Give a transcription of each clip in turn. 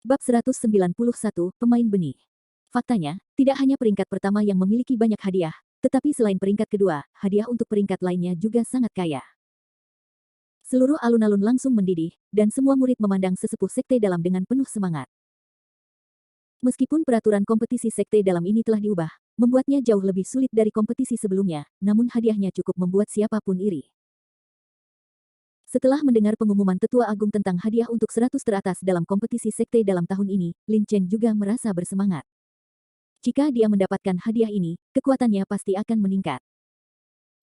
Bab 191, Pemain Benih. Faktanya, tidak hanya peringkat pertama yang memiliki banyak hadiah, tetapi selain peringkat kedua, hadiah untuk peringkat lainnya juga sangat kaya. Seluruh alun-alun langsung mendidih, dan semua murid memandang sesepuh sekte dalam dengan penuh semangat. Meskipun peraturan kompetisi sekte dalam ini telah diubah, membuatnya jauh lebih sulit dari kompetisi sebelumnya, namun hadiahnya cukup membuat siapapun iri. Setelah mendengar pengumuman Tetua Agung tentang hadiah untuk 100 teratas dalam kompetisi sekte dalam tahun ini, Lin Chen juga merasa bersemangat. Jika dia mendapatkan hadiah ini, kekuatannya pasti akan meningkat.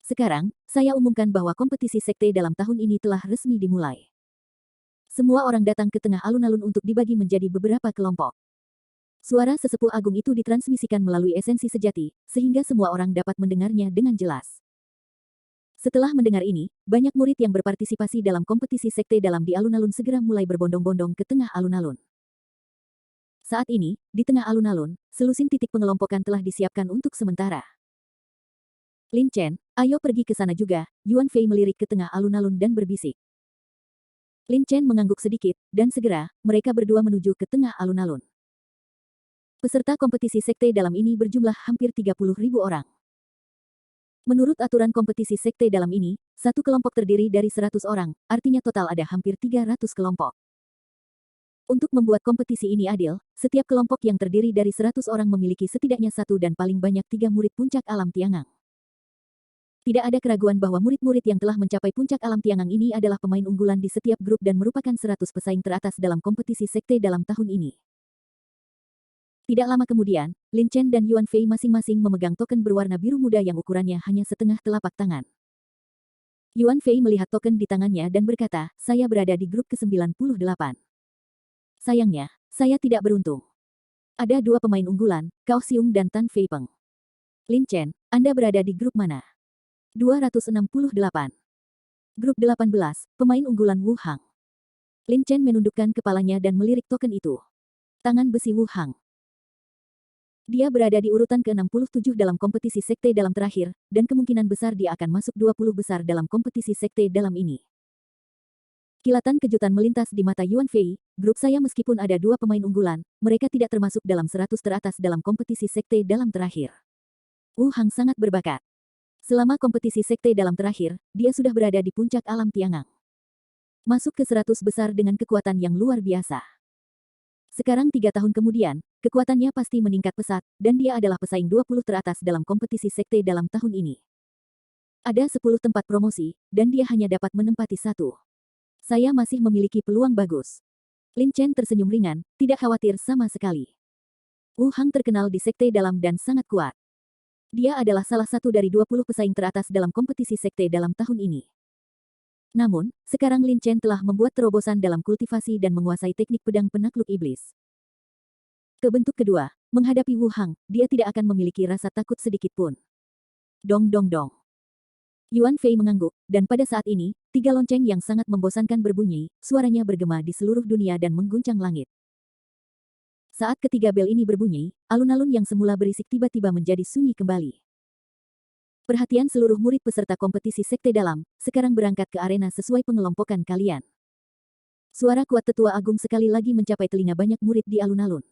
Sekarang, saya umumkan bahwa kompetisi sekte dalam tahun ini telah resmi dimulai. Semua orang datang ke tengah alun-alun untuk dibagi menjadi beberapa kelompok. Suara sesepuh agung itu ditransmisikan melalui esensi sejati, sehingga semua orang dapat mendengarnya dengan jelas. Setelah mendengar ini, banyak murid yang berpartisipasi dalam kompetisi sekte dalam di alun-alun segera mulai berbondong-bondong ke tengah alun-alun. Saat ini, di tengah alun-alun, selusin titik pengelompokan telah disiapkan untuk sementara. Lin Chen, ayo pergi ke sana juga, Yuan Fei melirik ke tengah alun-alun dan berbisik. Lin Chen mengangguk sedikit, dan segera, mereka berdua menuju ke tengah alun-alun. Peserta kompetisi sekte dalam ini berjumlah hampir 30.000 orang. Menurut aturan kompetisi sekte dalam ini, satu kelompok terdiri dari 100 orang, artinya total ada hampir 300 kelompok. Untuk membuat kompetisi ini adil, setiap kelompok yang terdiri dari 100 orang memiliki setidaknya satu dan paling banyak 3 murid puncak alam Tiangang. Tidak ada keraguan bahwa murid-murid yang telah mencapai puncak alam Tiangang ini adalah pemain unggulan di setiap grup dan merupakan 100 pesaing teratas dalam kompetisi sekte dalam tahun ini. Tidak lama kemudian, Lin Chen dan Yuan Fei masing-masing memegang token berwarna biru muda yang ukurannya hanya setengah telapak tangan. Yuan Fei melihat token di tangannya dan berkata, saya berada di grup ke-98. Sayangnya, saya tidak beruntung. Ada dua pemain unggulan, Cao Xiong dan Tan Fei Peng. Lin Chen, Anda berada di grup mana? 268. Grup 18, pemain unggulan Wu Hang. Lin Chen menundukkan kepalanya dan melirik token itu. Tangan besi Wu Hang. Dia berada di urutan ke-67 dalam kompetisi sekte dalam terakhir, dan kemungkinan besar dia akan masuk 20 besar dalam kompetisi sekte dalam ini. Kilatan kejutan melintas di mata Yuan Fei, grup saya meskipun ada dua pemain unggulan, mereka tidak termasuk dalam 100 teratas dalam kompetisi sekte dalam terakhir. Wu Hang sangat berbakat. Selama kompetisi sekte dalam terakhir, dia sudah berada di puncak alam Tiangang. Masuk ke 100 besar dengan kekuatan yang luar biasa. Sekarang 3 tahun kemudian, kekuatannya pasti meningkat pesat, dan dia adalah pesaing 20 teratas dalam kompetisi sekte dalam tahun ini. Ada 10 tempat promosi, dan dia hanya dapat menempati satu. Saya masih memiliki peluang bagus. Lin Chen tersenyum ringan, tidak khawatir sama sekali. Wu Hang terkenal di sekte dalam dan sangat kuat. Dia adalah salah satu dari 20 pesaing teratas dalam kompetisi sekte dalam tahun ini. Namun, sekarang Lin Chen telah membuat terobosan dalam kultivasi dan menguasai teknik pedang penakluk iblis. Ke bentuk kedua, menghadapi Wu Hang, dia tidak akan memiliki rasa takut sedikit pun. Dong dong dong. Yuan Fei mengangguk, dan pada saat ini, 3 lonceng yang sangat membosankan berbunyi, suaranya bergema di seluruh dunia dan mengguncang langit. Saat ketiga bel ini berbunyi, alun-alun yang semula berisik tiba-tiba menjadi sunyi kembali. Perhatian seluruh murid peserta kompetisi sekte dalam, sekarang berangkat ke arena sesuai pengelompokan kalian. Suara kuat Tetua Agung sekali lagi mencapai telinga banyak murid di alun-alun.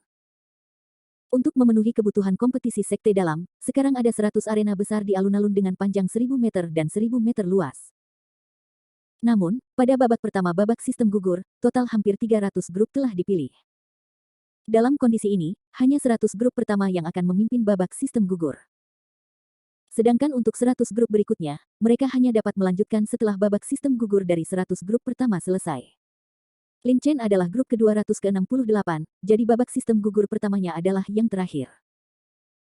Untuk memenuhi kebutuhan kompetisi sekte dalam, sekarang ada 100 arena besar di alun-alun dengan panjang 1000 meter dan 1000 meter luas. Namun, pada babak pertama babak sistem gugur, total hampir 300 grup telah dipilih. Dalam kondisi ini, hanya 100 grup pertama yang akan memimpin babak sistem gugur. Sedangkan untuk 100 grup berikutnya, mereka hanya dapat melanjutkan setelah babak sistem gugur dari 100 grup pertama selesai. Lin Chen adalah grup ke-268, jadi babak sistem gugur pertamanya adalah yang terakhir.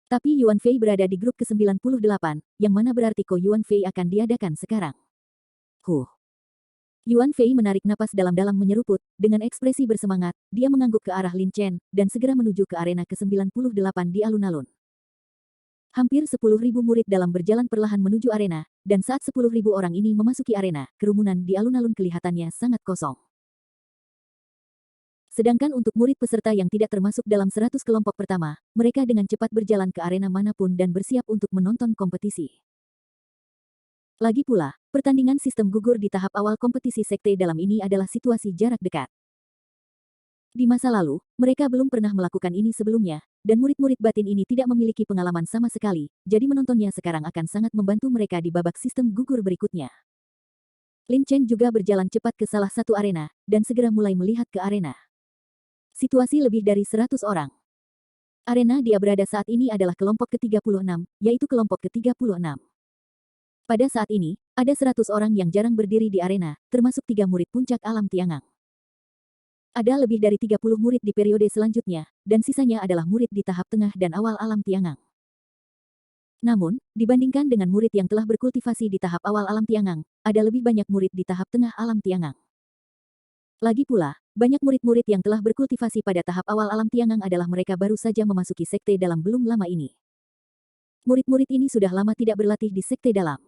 Tapi Yuan Fei berada di grup ke-98, yang mana berarti Ko Yuan Fei akan diadakan sekarang. Yuan Fei menarik napas dalam-dalam menyeruput, dengan ekspresi bersemangat, dia mengangguk ke arah Lin Chen, dan segera menuju ke arena ke-98 di alun-alun. Hampir 10.000 murid dalam berjalan perlahan menuju arena, dan saat 10.000 orang ini memasuki arena, kerumunan di alun-alun kelihatannya sangat kosong. Sedangkan untuk murid peserta yang tidak termasuk dalam 100 kelompok pertama, mereka dengan cepat berjalan ke arena manapun dan bersiap untuk menonton kompetisi. Lagi pula, pertandingan sistem gugur di tahap awal kompetisi sekte dalam ini adalah situasi jarak dekat. Di masa lalu, mereka belum pernah melakukan ini sebelumnya, dan murid-murid batin ini tidak memiliki pengalaman sama sekali, jadi menontonnya sekarang akan sangat membantu mereka di babak sistem gugur berikutnya. Lin Chen juga berjalan cepat ke salah satu arena, dan segera mulai melihat ke arena. Situasi lebih dari 100 orang. Arena dia berada saat ini adalah kelompok ke-36, yaitu kelompok ke-36. Pada saat ini, ada 100 orang yang jarang berdiri di arena, termasuk 3 murid puncak alam Tiangang. Ada lebih dari 30 murid di periode selanjutnya, dan sisanya adalah murid di tahap tengah dan awal alam Tiangang. Namun, dibandingkan dengan murid yang telah berkultivasi di tahap awal alam Tiangang, ada lebih banyak murid di tahap tengah alam Tiangang. Lagi pula, banyak murid-murid yang telah berkultivasi pada tahap awal alam Tiangang adalah mereka baru saja memasuki sekte dalam belum lama ini. Murid-murid ini sudah lama tidak berlatih di sekte dalam.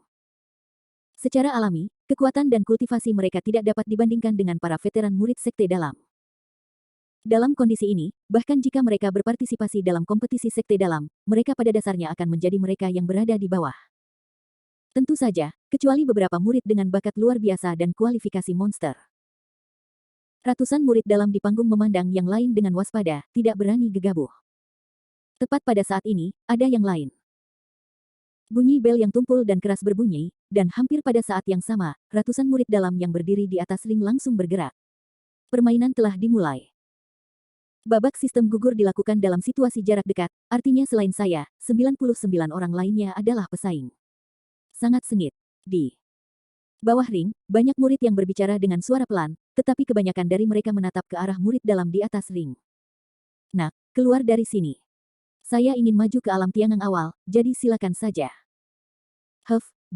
Secara alami, kekuatan dan kultivasi mereka tidak dapat dibandingkan dengan para veteran murid sekte dalam. Dalam kondisi ini, bahkan jika mereka berpartisipasi dalam kompetisi sekte dalam, mereka pada dasarnya akan menjadi mereka yang berada di bawah. Tentu saja, kecuali beberapa murid dengan bakat luar biasa dan kualifikasi monster. Ratusan murid dalam di panggung memandang yang lain dengan waspada, tidak berani gegabah. Tepat pada saat ini, ada yang lain. Bunyi bel yang tumpul dan keras berbunyi, dan hampir pada saat yang sama, ratusan murid dalam yang berdiri di atas ring langsung bergerak. Permainan telah dimulai. Babak sistem gugur dilakukan dalam situasi jarak dekat, artinya selain saya, 99 orang lainnya adalah pesaing. Sangat sengit. Di bawah ring, banyak murid yang berbicara dengan suara pelan, tetapi kebanyakan dari mereka menatap ke arah murid dalam di atas ring. Nak, keluar dari sini. Saya ingin maju ke alam Tiangang awal, jadi silakan saja.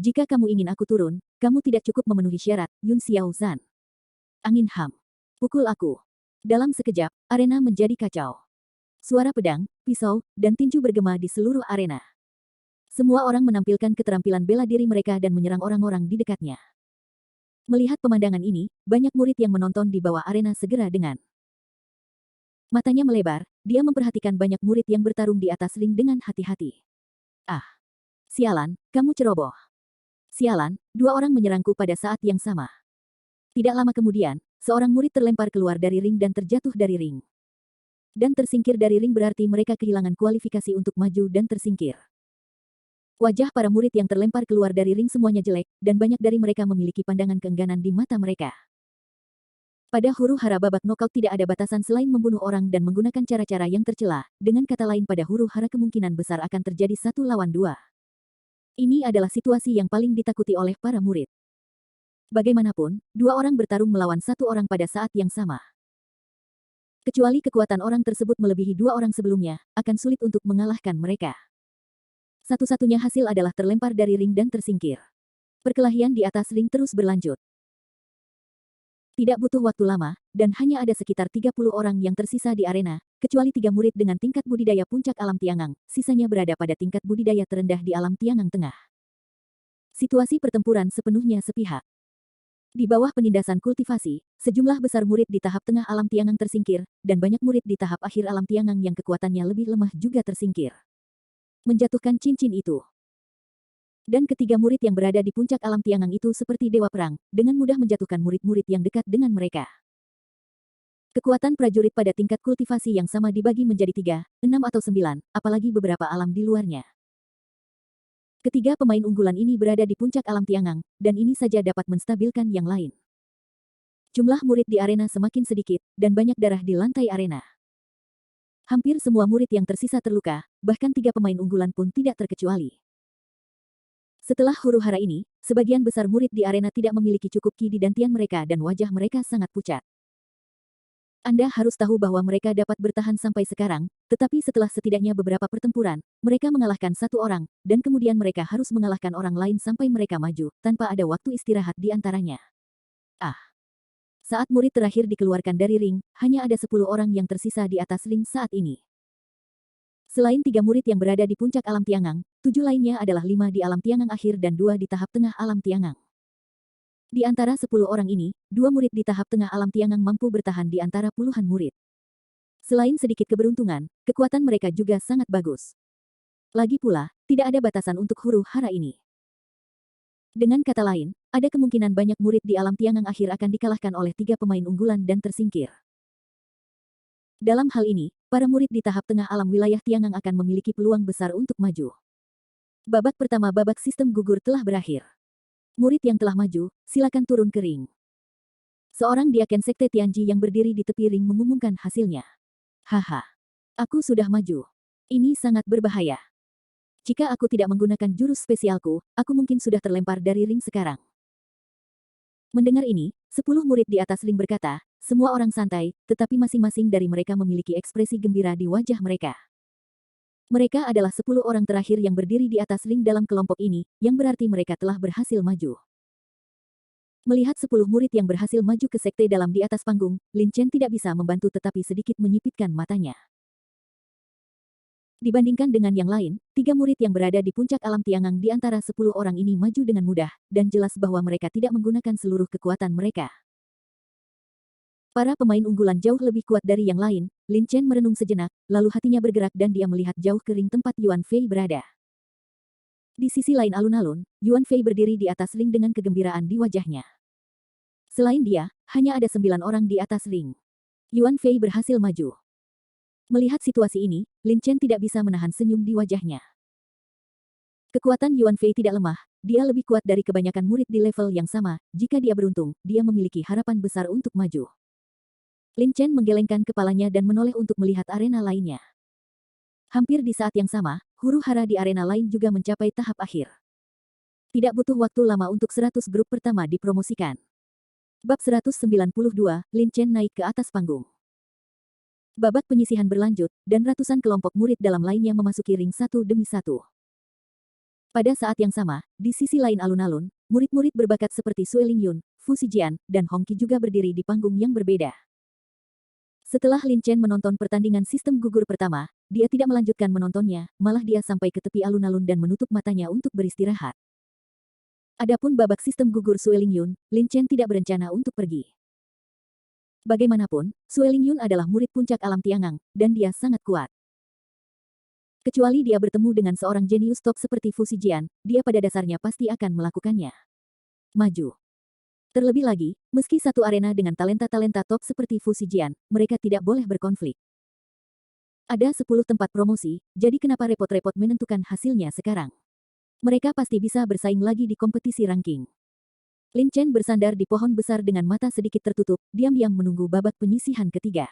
Jika kamu ingin aku turun, kamu tidak cukup memenuhi syarat, Yun Xiaozan. Angin ham. Pukul aku. Dalam sekejap, arena menjadi kacau. Suara pedang, pisau, dan tinju bergema di seluruh arena. Semua orang menampilkan keterampilan bela diri mereka dan menyerang orang-orang di dekatnya. Melihat pemandangan ini, banyak murid yang menonton di bawah arena segera dengan matanya melebar, dia memperhatikan banyak murid yang bertarung di atas ring dengan hati-hati. Ah! Sialan, kamu ceroboh. Sialan, 2 orang menyerangku pada saat yang sama. Tidak lama kemudian, seorang murid terlempar keluar dari ring dan terjatuh dari ring. Dan tersingkir dari ring berarti mereka kehilangan kualifikasi untuk maju dan tersingkir. Wajah para murid yang terlempar keluar dari ring semuanya jelek, dan banyak dari mereka memiliki pandangan keengganan di mata mereka. Pada huru hara babak knockout tidak ada batasan selain membunuh orang dan menggunakan cara-cara yang tercela, dengan kata lain pada huru hara kemungkinan besar akan terjadi 1 lawan 2. Ini adalah situasi yang paling ditakuti oleh para murid. Bagaimanapun, 2 orang bertarung melawan 1 orang pada saat yang sama. Kecuali kekuatan orang tersebut melebihi 2 orang sebelumnya, akan sulit untuk mengalahkan mereka. Satu-satunya hasil adalah terlempar dari ring dan tersingkir. Perkelahian di atas ring terus berlanjut. Tidak butuh waktu lama, dan hanya ada sekitar 30 orang yang tersisa di arena, kecuali 3 murid dengan tingkat budidaya puncak alam Tiangang, sisanya berada pada tingkat budidaya terendah di alam Tiangang Tengah. Situasi pertempuran sepenuhnya sepihak. Di bawah penindasan kultivasi, sejumlah besar murid di tahap tengah alam Tiangang tersingkir, dan banyak murid di tahap akhir alam Tiangang yang kekuatannya lebih lemah juga tersingkir. Menjatuhkan cincin itu. Dan ketiga murid yang berada di puncak alam Tiangang itu seperti dewa perang, dengan mudah menjatuhkan murid-murid yang dekat dengan mereka. Kekuatan prajurit pada tingkat kultivasi yang sama dibagi menjadi 3, 6 atau 9, apalagi beberapa alam di luarnya. Ketiga pemain unggulan ini berada di puncak alam Tiangang, dan ini saja dapat menstabilkan yang lain. Jumlah murid di arena semakin sedikit, dan banyak darah di lantai arena. Hampir semua murid yang tersisa terluka, bahkan 3 pemain unggulan pun tidak terkecuali. Setelah huru hara ini, sebagian besar murid di arena tidak memiliki cukup ki di dantian mereka dan wajah mereka sangat pucat. Anda harus tahu bahwa mereka dapat bertahan sampai sekarang, tetapi setelah setidaknya beberapa pertempuran, mereka mengalahkan 1 orang, dan kemudian mereka harus mengalahkan orang lain sampai mereka maju, tanpa ada waktu istirahat di antaranya. Saat murid terakhir dikeluarkan dari ring, hanya ada 10 orang yang tersisa di atas ring saat ini. Selain 3 murid yang berada di puncak alam Tiangang, 7 lainnya adalah 5 di alam Tiangang akhir dan 2 di tahap tengah alam Tiangang. Di antara 10 orang ini, 2 murid di tahap tengah alam Tiangang mampu bertahan di antara puluhan murid. Selain sedikit keberuntungan, kekuatan mereka juga sangat bagus. Lagi pula, tidak ada batasan untuk huru hara ini. Dengan kata lain, ada kemungkinan banyak murid di alam Tiangang akhir akan dikalahkan oleh 3 pemain unggulan dan tersingkir. Dalam hal ini, para murid di tahap tengah alam wilayah Tiangang akan memiliki peluang besar untuk maju. Babak pertama babak sistem gugur telah berakhir. Murid yang telah maju, silakan turun ke ring. Seorang diaken sekte Tianji yang berdiri di tepi ring mengumumkan hasilnya. Haha. Aku sudah maju. Ini sangat berbahaya. Jika aku tidak menggunakan jurus spesialku, aku mungkin sudah terlempar dari ring sekarang. Mendengar ini, 10 murid di atas ring berkata, semua orang santai, tetapi masing-masing dari mereka memiliki ekspresi gembira di wajah mereka. Mereka adalah 10 orang terakhir yang berdiri di atas ring dalam kelompok ini, yang berarti mereka telah berhasil maju. Melihat 10 murid yang berhasil maju ke sekte dalam di atas panggung, Lin Chen tidak bisa membantu tetapi sedikit menyipitkan matanya. Dibandingkan dengan yang lain, 3 murid yang berada di puncak alam Tiangang di antara 10 orang ini maju dengan mudah, dan jelas bahwa mereka tidak menggunakan seluruh kekuatan mereka. Para pemain unggulan jauh lebih kuat dari yang lain. Lin Chen merenung sejenak, lalu hatinya bergerak dan dia melihat jauh ke ring tempat Yuan Fei berada. Di sisi lain alun-alun, Yuan Fei berdiri di atas ring dengan kegembiraan di wajahnya. Selain dia, hanya ada 9 orang di atas ring. Yuan Fei berhasil maju. Melihat situasi ini, Lin Chen tidak bisa menahan senyum di wajahnya. Kekuatan Yuan Fei tidak lemah, dia lebih kuat dari kebanyakan murid di level yang sama, jika dia beruntung, dia memiliki harapan besar untuk maju. Lin Chen menggelengkan kepalanya dan menoleh untuk melihat arena lainnya. Hampir di saat yang sama, huru-hara di arena lain juga mencapai tahap akhir. Tidak butuh waktu lama untuk 100 grup pertama dipromosikan. Bab 192, Lin Chen naik ke atas panggung. Babak penyisihan berlanjut, dan ratusan kelompok murid dalam lainnya memasuki ring satu demi satu. Pada saat yang sama, di sisi lain alun-alun, murid-murid berbakat seperti Sue Lingyun, Fu Zijian, dan Hong Qi juga berdiri di panggung yang berbeda. Setelah Lin Chen menonton pertandingan sistem gugur pertama, dia tidak melanjutkan menontonnya, malah dia sampai ke tepi alun-alun dan menutup matanya untuk beristirahat. Adapun babak sistem gugur Sue Lingyun, Lin Chen tidak berencana untuk pergi. Bagaimanapun, Sue Lingyun adalah murid puncak alam Tiangang, dan dia sangat kuat. Kecuali dia bertemu dengan seorang jenius top seperti Fu Zijian, dia pada dasarnya pasti akan melakukannya. Maju. Terlebih lagi, meski satu arena dengan talenta-talenta top seperti Fu Zijian, mereka tidak boleh berkonflik. Ada 10 tempat promosi, jadi kenapa repot-repot menentukan hasilnya sekarang? Mereka pasti bisa bersaing lagi di kompetisi ranking. Lin Chen bersandar di pohon besar dengan mata sedikit tertutup, diam-diam menunggu babak penyisihan ketiga.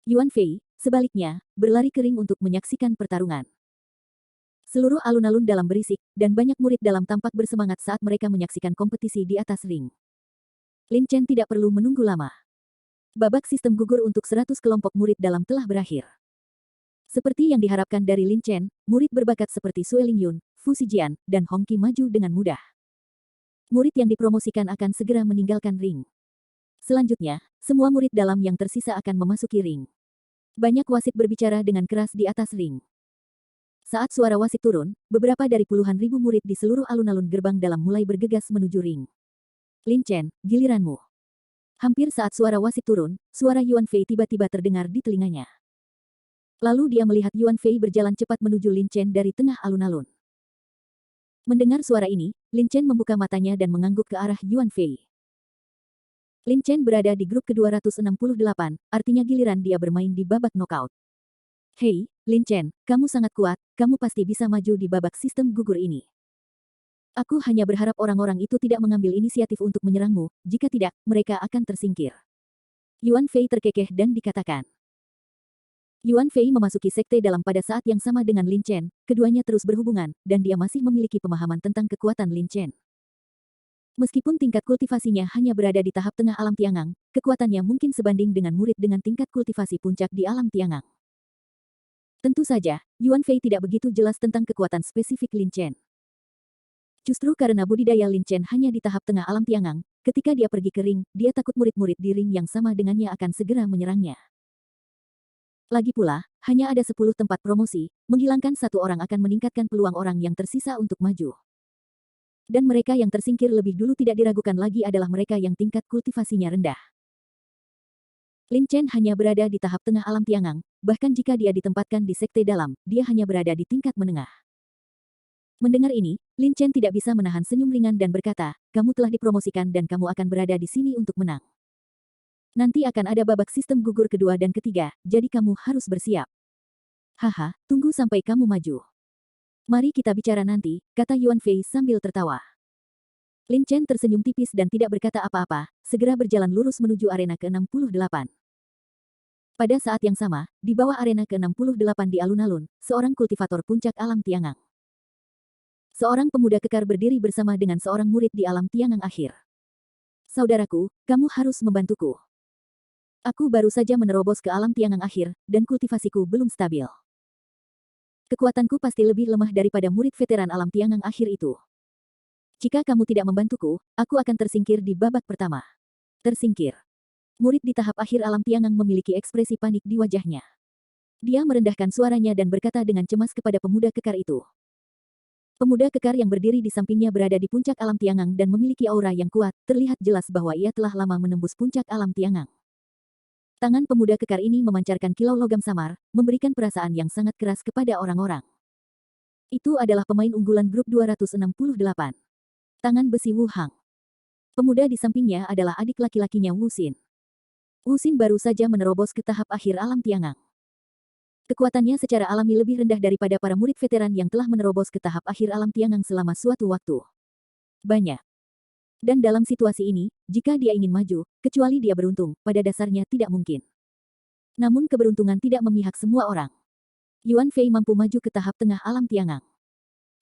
Yuan Fei, sebaliknya, berlari ke ring untuk menyaksikan pertarungan. Seluruh alun-alun dalam berisik, dan banyak murid dalam tampak bersemangat saat mereka menyaksikan kompetisi di atas ring. Lin Chen tidak perlu menunggu lama. Babak sistem gugur untuk 100 kelompok murid dalam telah berakhir. Seperti yang diharapkan dari Lin Chen, murid berbakat seperti Sue Lingyun, Fu Zijian, dan Hong Qi maju dengan mudah. Murid yang dipromosikan akan segera meninggalkan ring. Selanjutnya, semua murid dalam yang tersisa akan memasuki ring. Banyak wasit berbicara dengan keras di atas ring. Saat suara wasit turun, beberapa dari puluhan ribu murid di seluruh alun-alun gerbang dalam mulai bergegas menuju ring. Lin Chen, giliranmu. Hampir saat suara wasit turun, suara Yuan Fei tiba-tiba terdengar di telinganya. Lalu dia melihat Yuan Fei berjalan cepat menuju Lin Chen dari tengah alun-alun. Mendengar suara ini, Lin Chen membuka matanya dan mengangguk ke arah Yuan Fei. Lin Chen berada di grup ke-268, artinya giliran dia bermain di babak knockout. Hei, Lin Chen, kamu sangat kuat, kamu pasti bisa maju di babak sistem gugur ini. Aku hanya berharap orang-orang itu tidak mengambil inisiatif untuk menyerangmu, jika tidak, mereka akan tersingkir. Yuan Fei terkekeh dan dikatakan. Yuan Fei memasuki sekte dalam pada saat yang sama dengan Lin Chen, keduanya terus berhubungan, dan dia masih memiliki pemahaman tentang kekuatan Lin Chen. Meskipun tingkat kultivasinya hanya berada di tahap tengah alam Tiangang, kekuatannya mungkin sebanding dengan murid dengan tingkat kultivasi puncak di alam Tiangang. Tentu saja, Yuan Fei tidak begitu jelas tentang kekuatan spesifik Lin Chen. Justru karena budidaya Lin Chen hanya di tahap tengah alam Tiangang, ketika dia pergi ke ring, dia takut murid-murid di ring yang sama dengannya akan segera menyerangnya. Lagi pula, hanya ada 10 tempat promosi, menghilangkan satu orang akan meningkatkan peluang orang yang tersisa untuk maju. Dan mereka yang tersingkir lebih dulu tidak diragukan lagi adalah mereka yang tingkat kultivasinya rendah. Lin Chen hanya berada di tahap tengah alam Tiangang, bahkan jika dia ditempatkan di sekte dalam, dia hanya berada di tingkat menengah. Mendengar ini, Lin Chen tidak bisa menahan senyum ringan dan berkata, kamu telah dipromosikan dan kamu akan berada di sini untuk menang. Nanti akan ada babak sistem gugur kedua dan ketiga, jadi kamu harus bersiap. Haha, tunggu sampai kamu maju. Mari kita bicara nanti, kata Yuan Fei sambil tertawa. Lin Chen tersenyum tipis dan tidak berkata apa-apa, segera berjalan lurus menuju arena ke-68. Pada saat yang sama, di bawah arena ke-68 di alun-alun, seorang kultivator puncak alam Tiangang. Seorang pemuda kekar berdiri bersama dengan seorang murid di alam Tiangang akhir. Saudaraku, kamu harus membantuku. Aku baru saja menerobos ke alam Tiangang akhir, dan kultivasiku belum stabil. Kekuatanku pasti lebih lemah daripada murid veteran alam Tiangang akhir itu. Jika kamu tidak membantuku, aku akan tersingkir di babak pertama. Tersingkir. Murid di tahap akhir alam Tiangang memiliki ekspresi panik di wajahnya. Dia merendahkan suaranya dan berkata dengan cemas kepada pemuda kekar itu. Pemuda kekar yang berdiri di sampingnya berada di puncak alam Tiangang dan memiliki aura yang kuat, terlihat jelas bahwa ia telah lama menembus puncak alam Tiangang. Tangan pemuda kekar ini memancarkan kilau logam samar, memberikan perasaan yang sangat keras kepada orang-orang. Itu adalah pemain unggulan grup 268. Tangan besi Wu Hang. Pemuda di sampingnya adalah adik laki-lakinya Wu Xin. Wu Xin baru saja menerobos ke tahap akhir alam Tiangang. Kekuatannya secara alami lebih rendah daripada para murid veteran yang telah menerobos ke tahap akhir alam Tiangang selama suatu waktu. Banyak. Dan dalam situasi ini, jika dia ingin maju, kecuali dia beruntung, pada dasarnya tidak mungkin. Namun keberuntungan tidak memihak semua orang. Yuan Fei mampu maju ke tahap tengah alam Tiangang.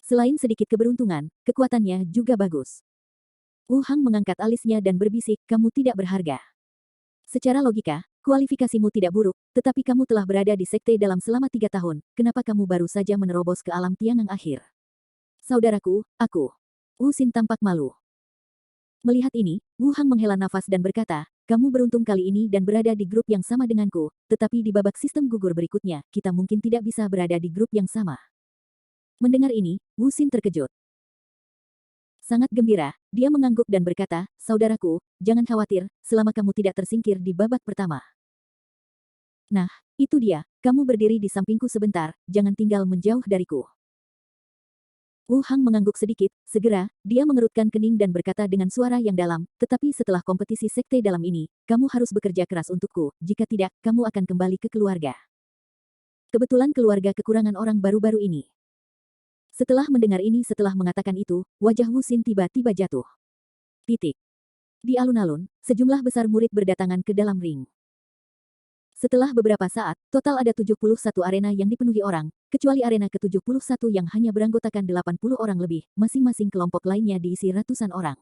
Selain sedikit keberuntungan, kekuatannya juga bagus. Wu Hang mengangkat alisnya dan berbisik, kamu tidak berharga. Secara logika, kualifikasimu tidak buruk, tetapi kamu telah berada di sekte dalam selama 3 tahun, kenapa kamu baru saja menerobos ke alam Tiangang akhir? Saudaraku, aku. Wu Xin tampak malu. Melihat ini, Wu Hang menghela nafas dan berkata, kamu beruntung kali ini dan berada di grup yang sama denganku, tetapi di babak sistem gugur berikutnya, kita mungkin tidak bisa berada di grup yang sama. Mendengar ini, Wu Xin terkejut. Sangat gembira, dia mengangguk dan berkata, saudaraku, jangan khawatir, selama kamu tidak tersingkir di babak pertama. Nah, itu dia, kamu berdiri di sampingku sebentar, jangan tinggal menjauh dariku. Wu Hang mengangguk sedikit, segera, dia mengerutkan kening dan berkata dengan suara yang dalam, tetapi setelah kompetisi sekte dalam ini, kamu harus bekerja keras untukku, jika tidak, kamu akan kembali ke keluarga. Kebetulan keluarga kekurangan orang baru-baru ini. Setelah mendengar ini setelah mengatakan itu, wajah Wu Xin tiba-tiba jatuh. Titik. Di alun-alun, sejumlah besar murid berdatangan ke dalam ring. Setelah beberapa saat, total ada 71 arena yang dipenuhi orang, kecuali arena ke-71 yang hanya beranggotakan 80 orang lebih, masing-masing kelompok lainnya diisi ratusan orang.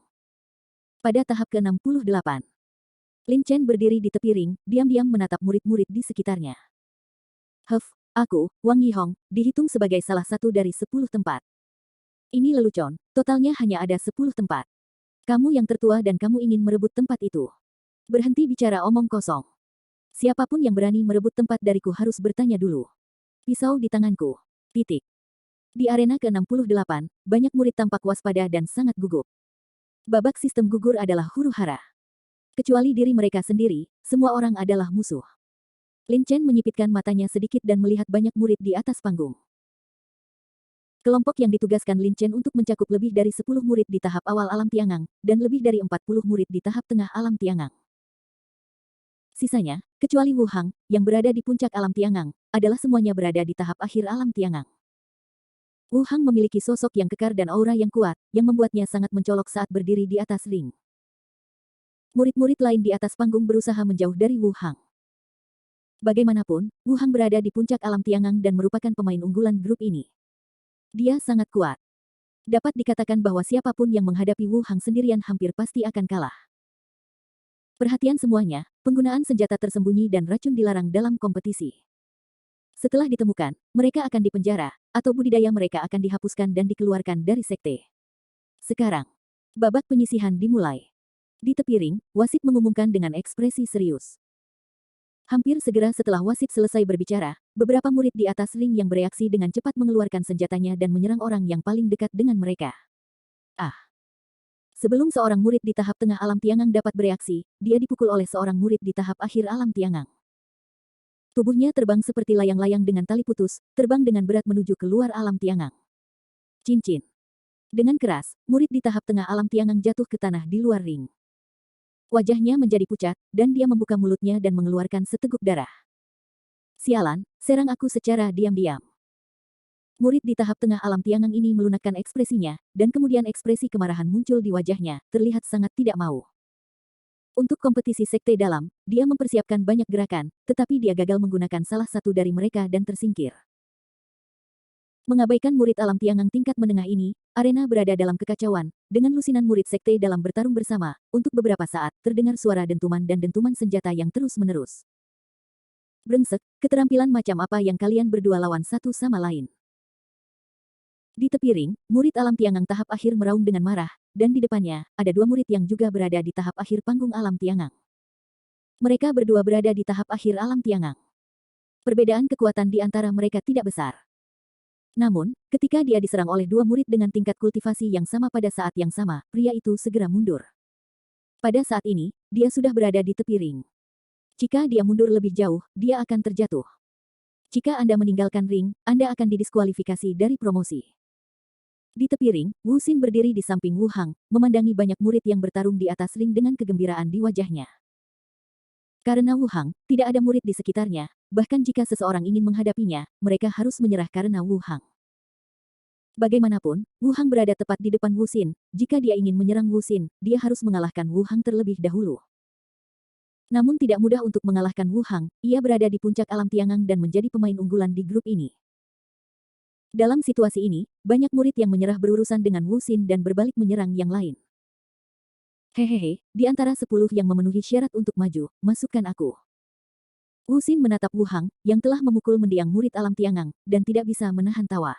Pada tahap ke-68, Lin Chen berdiri di tepi ring, diam-diam menatap murid-murid di sekitarnya. Aku, Wang Yihong, dihitung sebagai salah satu dari 10 tempat. Ini lelucon, totalnya hanya ada 10 tempat. Kamu yang tertua dan kamu ingin merebut tempat itu. Berhenti bicara omong kosong. Siapapun yang berani merebut tempat dariku harus bertanya dulu. Pisau di tanganku. Titik. Di arena ke-68, banyak murid tampak waspada dan sangat gugup. Babak sistem gugur adalah huru-hara. Kecuali diri mereka sendiri, semua orang adalah musuh. Lin Chen menyipitkan matanya sedikit dan melihat banyak murid di atas panggung. Kelompok yang ditugaskan Lin Chen untuk mencakup lebih dari 10 murid di tahap awal alam Tiangang, dan lebih dari 40 murid di tahap tengah alam Tiangang. Sisanya, kecuali Wu Hang, yang berada di puncak alam Tiangang, adalah semuanya berada di tahap akhir alam Tiangang. Wu Hang memiliki sosok yang kekar dan aura yang kuat, yang membuatnya sangat mencolok saat berdiri di atas ring. Murid-murid lain di atas panggung berusaha menjauh dari Wu Hang. Bagaimanapun, Wu Hang berada di puncak alam Tiangang dan merupakan pemain unggulan grup ini. Dia sangat kuat. Dapat dikatakan bahwa siapapun yang menghadapi Wu Hang sendirian hampir pasti akan kalah. Perhatian semuanya, penggunaan senjata tersembunyi dan racun dilarang dalam kompetisi. Setelah ditemukan, mereka akan dipenjara, atau budidaya mereka akan dihapuskan dan dikeluarkan dari sekte. Sekarang, babak penyisihan dimulai. Di tepi ring, wasit mengumumkan dengan ekspresi serius. Hampir segera setelah wasit selesai berbicara, beberapa murid di atas ring yang bereaksi dengan cepat mengeluarkan senjatanya dan menyerang orang yang paling dekat dengan mereka. Sebelum seorang murid di tahap tengah alam Tiangang dapat bereaksi, dia dipukul oleh seorang murid di tahap akhir alam Tiangang. Tubuhnya terbang seperti layang-layang dengan tali putus, terbang dengan berat menuju keluar alam Tiangang. Cincin. Dengan keras, murid di tahap tengah alam Tiangang jatuh ke tanah di luar ring. Wajahnya menjadi pucat, dan dia membuka mulutnya dan mengeluarkan seteguk darah. Sialan, serang aku secara diam-diam. Murid di tahap tengah alam tiangang ini melunakkan ekspresinya, dan kemudian ekspresi kemarahan muncul di wajahnya, terlihat sangat tidak mau. Untuk kompetisi sekte dalam, dia mempersiapkan banyak gerakan, tetapi dia gagal menggunakan salah satu dari mereka dan tersingkir. Mengabaikan murid alam tiangang tingkat menengah ini, arena berada dalam kekacauan, dengan lusinan murid sekte dalam bertarung bersama. Untuk beberapa saat, terdengar suara dentuman dan dentuman senjata yang terus-menerus. Brengsek, keterampilan macam apa yang kalian berdua lawan satu sama lain? Di tepi ring, murid alam tiangang tahap akhir meraung dengan marah, dan di depannya, ada dua murid yang juga berada di tahap akhir panggung alam tiangang. Mereka berdua berada di tahap akhir alam tiangang. Perbedaan kekuatan di antara mereka tidak besar. Namun, ketika dia diserang oleh dua murid dengan tingkat kultivasi yang sama pada saat yang sama, pria itu segera mundur. Pada saat ini, dia sudah berada di tepi ring. Jika dia mundur lebih jauh, dia akan terjatuh. Jika Anda meninggalkan ring, Anda akan didiskualifikasi dari promosi. Di tepi ring, Wu Xin berdiri di samping Wu Hang, memandangi banyak murid yang bertarung di atas ring dengan kegembiraan di wajahnya. Karena Wu Hang, tidak ada murid di sekitarnya, bahkan jika seseorang ingin menghadapinya, mereka harus menyerah karena Wu Hang. Bagaimanapun, Wu Hang berada tepat di depan Wu Xin. Jika dia ingin menyerang Wu Xin, dia harus mengalahkan Wu Hang terlebih dahulu. Namun tidak mudah untuk mengalahkan Wu Hang, ia berada di puncak alam tiangang dan menjadi pemain unggulan di grup ini. Dalam situasi ini, banyak murid yang menyerah berurusan dengan Wu Xin dan berbalik menyerang yang lain. Hehehe, di antara 10 yang memenuhi syarat untuk maju, masukkan aku. Wu Xin menatap Wu Hang, yang telah memukul mendiang murid alam tiangang, dan tidak bisa menahan tawa.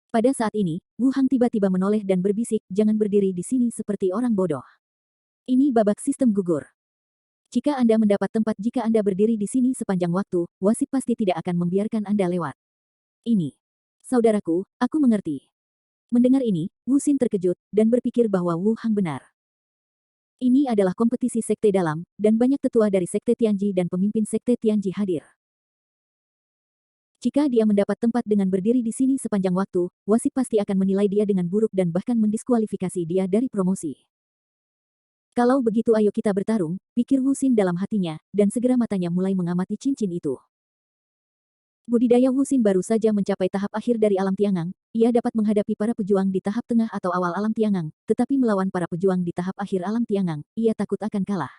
Pada saat ini, Wu Hang tiba-tiba menoleh dan berbisik, jangan berdiri di sini seperti orang bodoh. Ini babak sistem gugur. Jika Anda mendapat tempat jika Anda berdiri di sini sepanjang waktu, wasit pasti tidak akan membiarkan Anda lewat. Ini. Saudaraku, aku mengerti. Mendengar ini, Wu Xin terkejut, dan berpikir bahwa Wu Hang benar. Ini adalah kompetisi sekte dalam, dan banyak tetua dari sekte Tianji dan pemimpin sekte Tianji hadir. Jika dia mendapat tempat dengan berdiri di sini sepanjang waktu, wasit pasti akan menilai dia dengan buruk dan bahkan mendiskualifikasi dia dari promosi. Kalau begitu ayo kita bertarung, pikir Wu Xin dalam hatinya, dan segera matanya mulai mengamati cincin itu. Budidaya Wu Xin baru saja mencapai tahap akhir dari alam tiangang, ia dapat menghadapi para pejuang di tahap tengah atau awal alam tiangang, tetapi melawan para pejuang di tahap akhir alam tiangang, ia takut akan kalah.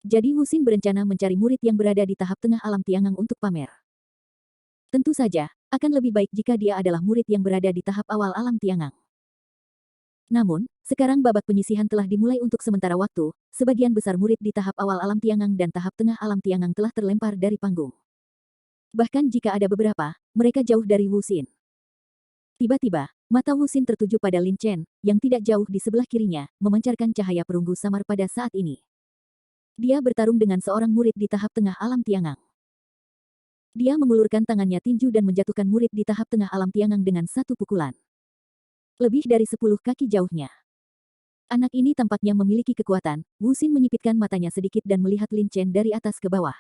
Jadi Wu Xin berencana mencari murid yang berada di tahap tengah alam tiangang untuk pamer. Tentu saja, akan lebih baik jika dia adalah murid yang berada di tahap awal alam tiangang. Namun, sekarang babak penyisihan telah dimulai untuk sementara waktu, sebagian besar murid di tahap awal alam tiangang dan tahap tengah alam tiangang telah terlempar dari panggung. Bahkan jika ada beberapa, mereka jauh dari Wu Xin. Tiba-tiba, mata Wu Xin tertuju pada Lin Chen, yang tidak jauh di sebelah kirinya, memancarkan cahaya perunggu samar pada saat ini. Dia bertarung dengan seorang murid di tahap tengah alam tiangang. Dia mengulurkan tangannya tinju dan menjatuhkan murid di tahap tengah alam tiangang dengan satu pukulan. Lebih dari 10 kaki jauhnya. Anak ini tampaknya memiliki kekuatan. Wu Xin menyipitkan matanya sedikit dan melihat Lin Chen dari atas ke bawah.